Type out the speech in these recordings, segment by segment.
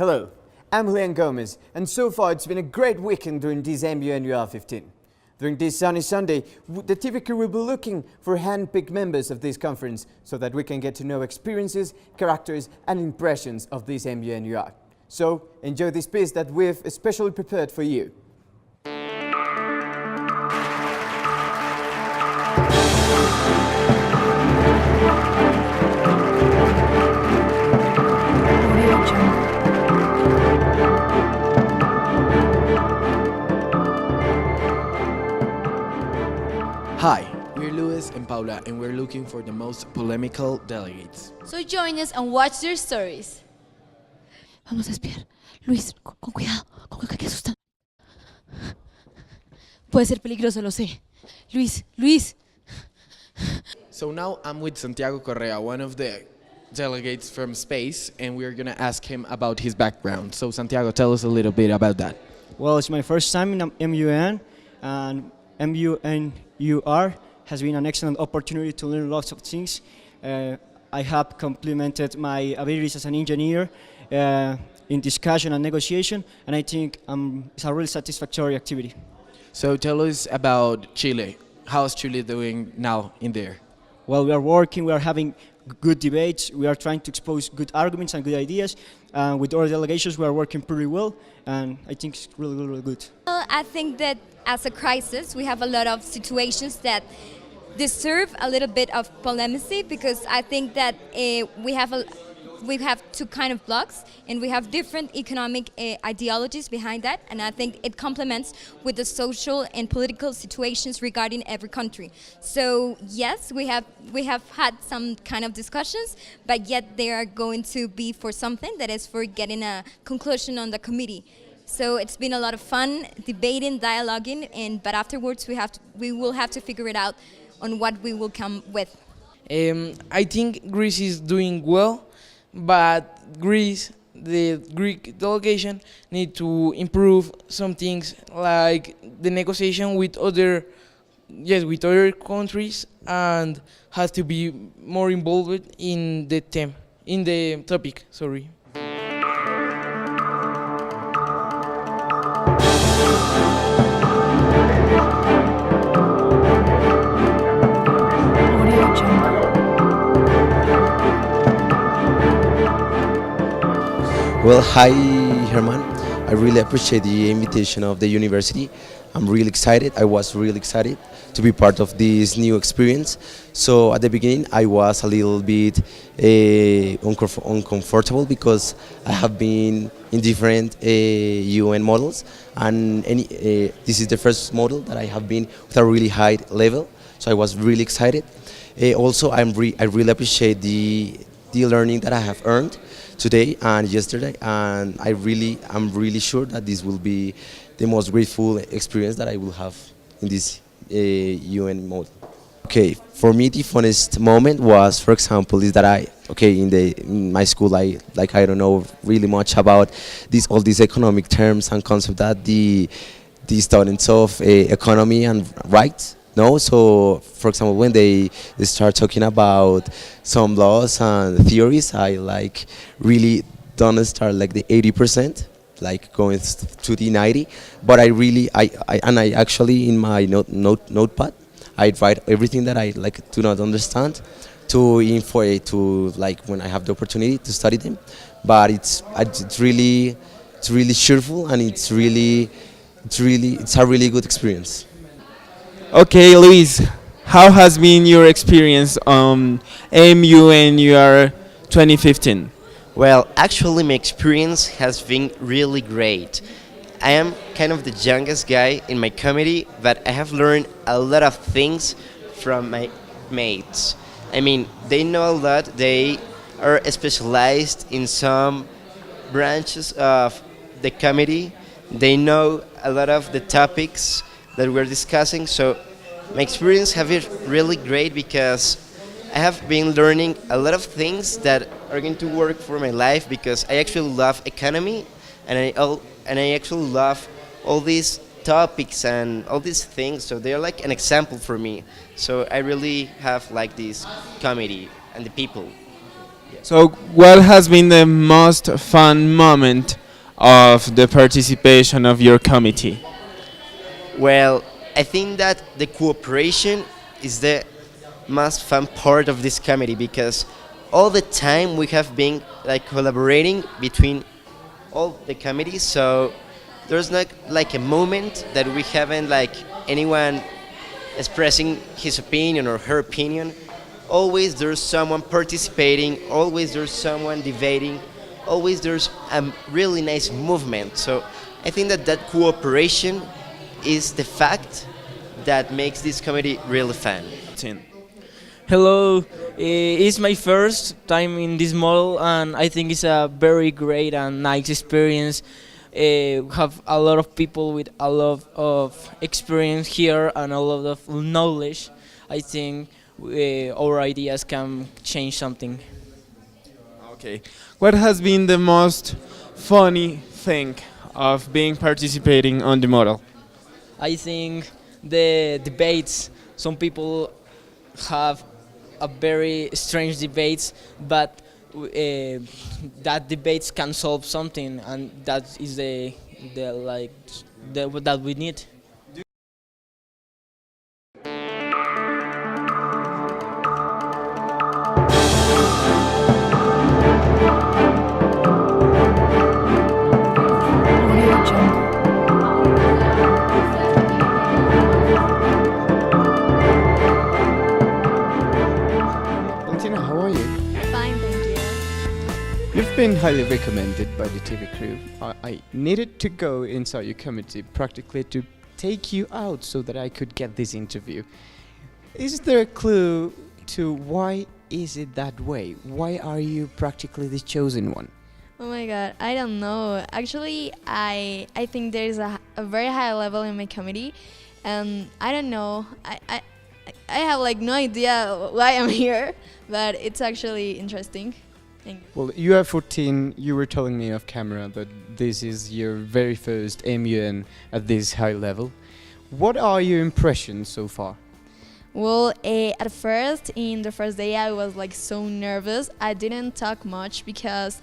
Hello, I'm Julian Gomez, and so far it's been a great weekend during this MUNUR15. During this sunny Sunday, the TV crew will be looking for hand-picked members of this conference so that we can get to know experiences, characters and impressions of this MUNUR. So, enjoy this piece that we've especially prepared for you. Hi, we're Luis and Paula, and we're looking for the most polemical delegates. So join us and watch their stories. Vamos a espiar. Luis, con cuidado, con que asustan. Puede ser peligroso, lo sé. Luis. So now I'm with Santiago Correa, one of the delegates from space, and we're gonna ask him about his background. So Santiago, tell us a little bit about that. Well, it's my first time in MUN, and MUNUR has been an excellent opportunity to learn lots of things. I have complemented my abilities as an engineer in discussion and negotiation, and I think it's a really satisfactory activity. So tell us about Chile. How's Chile doing now in there? Well, we are working, we are having good debates, we are trying to expose good arguments and good ideas. With our delegations, we are working pretty well, and I think it's really good. Well, I think that as a crisis, we have a lot of situations that deserve a little bit of polemicy, because I think that we have two kind of blocks, and we have different economic ideologies behind that, and I think it complements with the social and political situations regarding every country. So yes, we have had some kind of discussions, but yet they are going to be for something that is for getting a conclusion on the committee. So it's been a lot of fun debating, dialoguing, but afterwards we will have to figure it out on what we will come with. I think Greece is doing well, but the Greek delegation, need to improve some things like the negotiation with other countries, and has to be more involved in the topic. Sorry. Well, hi Herman. I really appreciate the invitation of the university. I'm really excited. I was really excited to be part of this new experience. So at the beginning I was a little bit uncomfortable because I have been in different UN models, and this is the first model that I have been with a really high level. So I was really excited. Also, I really appreciate the learning that I have earned today and yesterday, and I'm really sure that this will be the most grateful experience that I will have in this UN model. Okay, for me the funnest moment was, for example, is that in my school I don't know really much about all these economic terms and concepts that the students of economy and rights know. So, for example, when they start talking about some laws and theories, I really don't start like the 80%, like going to the 90. But I actually in my notepad I write everything that I do not understand to when I have the opportunity to study them. But it's really cheerful, and it's a really good experience. Okay, Luis, how has been your experience on MUNUR 2015? Well, actually my experience has been really great. I am kind of the youngest guy in my committee, but I have learned a lot of things from my mates. I mean, they know a lot, they are specialized in some branches of the committee, they know a lot of the topics that we're discussing, so my experience has been really great because I have been learning a lot of things that are going to work for my life, because I actually love economy, and I actually love all these topics and all these things, so they're like an example for me. So I really have liked this committee and the people. So, what has been the most fun moment of the participation of your committee? Well, I think that the cooperation is the most fun part of this committee because all the time we have been like collaborating between all the committees. So there's not like a moment that we haven't like anyone expressing his opinion or her opinion. Always there's someone participating. Always there's someone debating. Always there's a really nice movement. So I think that that cooperation is the fact that makes this comedy really fun. Hello, it's my first time in this model, and I think it's a very great and nice experience. Have a lot of people with a lot of experience here and a lot of knowledge. I think our ideas can change something. Okay. What has been the most funny thing of being participating on the model? I think the debates, some people have a very strange debates, but that debates can solve something, and that is that we need. Valentina, how are you? Fine, thank you. You've been highly recommended by the TV crew. I needed to go inside your committee practically to take you out so that I could get this interview. Is there a clue to why is it that way? Why are you practically the chosen one? Oh my god, I don't know. Actually, I think there is a very high level in my comedy, and I don't know. I have like no idea why I'm here, but it's actually interesting. Thank you. Well, you are 14. You were telling me off camera that this is your very first MUN at this high level. What are your impressions so far? Well, at first, in the first day, I was like so nervous. I didn't talk much because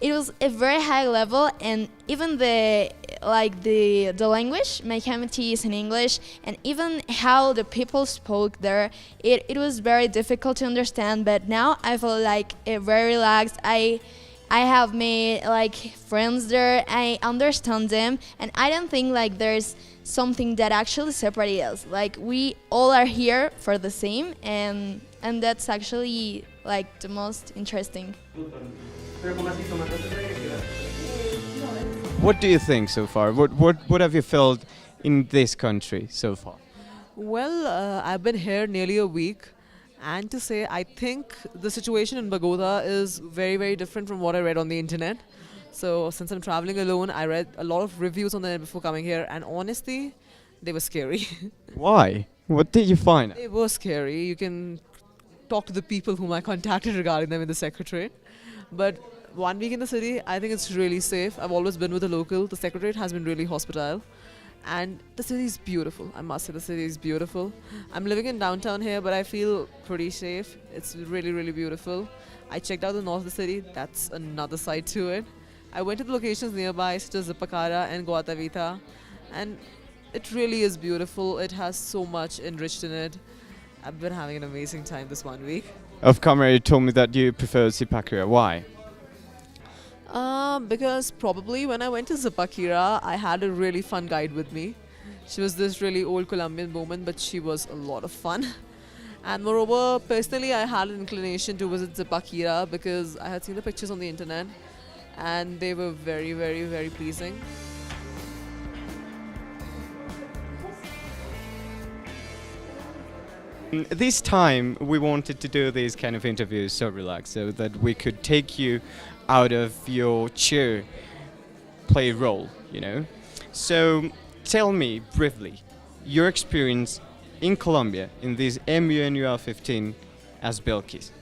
it was a very high level, and even the language, my committee is in English, and even how the people spoke there, it was very difficult to understand. But now I feel like very relaxed. I have made like friends there. I understand them, and I don't think like there's something that actually separates us. Like we all are here for the same, and that's actually like the most interesting. What do you think so far? What have you felt in this country so far? Well, I've been here nearly a week, and to say I think the situation in Bogota is very, very different from what I read on the internet. So since I'm traveling alone, I read a lot of reviews on the net before coming here, and honestly, they were scary. Why? What did you find? They were scary. You can talk to the people whom I contacted regarding them in the secretariat. But 1 week in the city, I think it's really safe. I've always been with a local. The secretariat has been really hospitable. And the city is beautiful. I must say the city is beautiful. I'm living in downtown here, but I feel pretty safe. It's really, really beautiful. I checked out the north of the city. That's another side to it. I went to the locations nearby, such as Zipacara and Guatavita. And it really is beautiful. It has so much enriched in it. I've been having an amazing time this 1 week. Off camera, you told me that you prefer Zipaquira. Why? Because probably when I went to Zipaquira, I had a really fun guide with me. She was this really old Colombian woman, but she was a lot of fun. And moreover, personally, I had an inclination to visit Zipaquira because I had seen the pictures on the internet, and they were very, very, very pleasing. This time we wanted to do these kind of interviews so relaxed, so that we could take you out of your chair, play role, you know. So tell me briefly your experience in Colombia in this MUNUR15 as Belkis.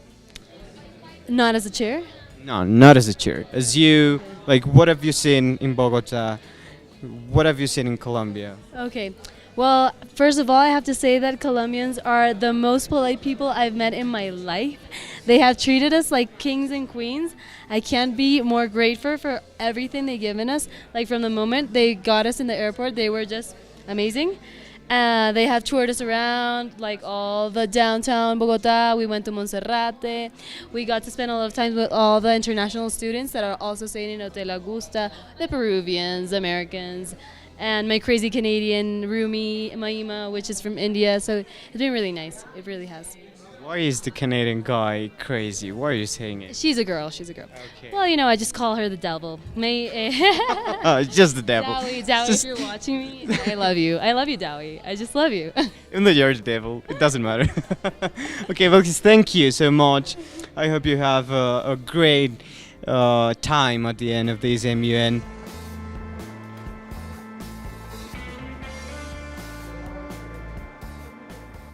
Not as a chair? No, not as a chair. As you, like, what have you seen in Bogota? What have you seen in Colombia? Okay. Well, first of all, I have to say that Colombians are the most polite people I've met in my life. They have treated us like kings and queens. I can't be more grateful for everything they've given us. Like from the moment they got us in the airport, they were just amazing. They have toured us around, like all the downtown Bogota. We went to Monserrate. We got to spend a lot of time with all the international students that are also staying in Hotel Augusta, the Peruvians, Americans, and my crazy Canadian roomie, Maima, which is from India. So it's been really nice. It really has. Why is the Canadian guy crazy? Why are you saying it? She's a girl. She's a girl. Okay. Well, you know, I just call her the devil. Just the devil. Dowie, Just- if you're watching me, I love you. I love you, Dowie. I just love you. Even though you're the devil, it doesn't matter. Okay, well, thank you so much. I hope you have a great time at the end of this MUN.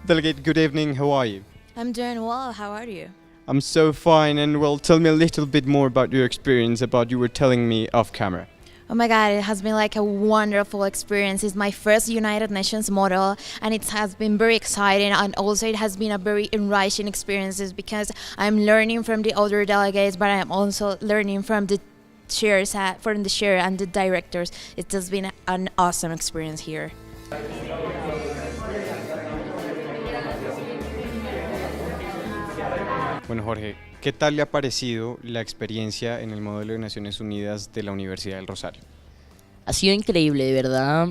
Delegate, good evening. How are you? I'm doing well. How are you? I'm so fine, and well, tell me a little bit more about your experience, about you were telling me off camera. Oh my God, it has been like a wonderful experience. It's my first United Nations model, and it has been very exciting, and also it has been a very enriching experience because I'm learning from the other delegates, but I'm also learning from the chairs, from the chair and the directors. It has been an awesome experience here. Bueno, Jorge, ¿qué tal le ha parecido la experiencia en el modelo de Naciones Unidas de la Universidad del Rosario? Ha sido increíble, de verdad.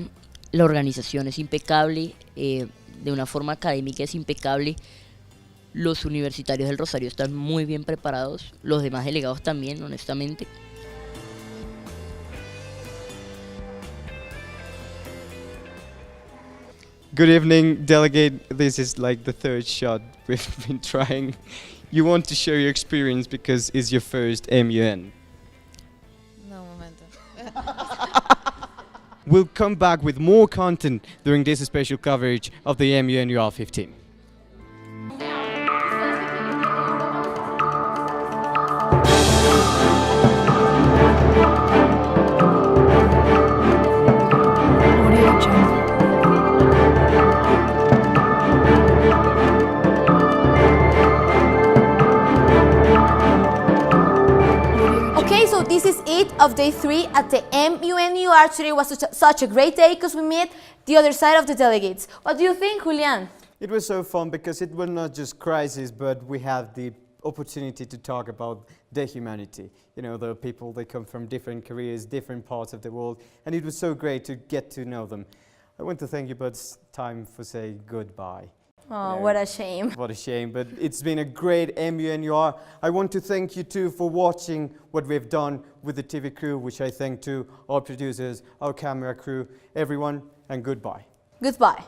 La organización es impecable, de una forma académica es impecable. Los universitarios del Rosario están muy bien preparados, los demás delegados también, honestamente. Good evening, delegate. This is like the third shot we've been trying. You want to share your experience because it's your first MUN. No, momento. We'll come back with more content during this special coverage of the MUNUR15. Okay, so this is it of day 3 at the MUNUR. Today was such a great day because we met the other side of the delegates. What do you think, Julian? It was so fun because it was not just crisis, but we had the opportunity to talk about their humanity. You know, the people, they come from different careers, different parts of the world, and it was so great to get to know them. I want to thank you, but it's time for say goodbye. Oh, what a shame. What a shame, but it's been a great MUNUR. I want to thank you too for watching what we've done with the TV crew, which I thank to our producers, our camera crew, everyone, and goodbye. Goodbye.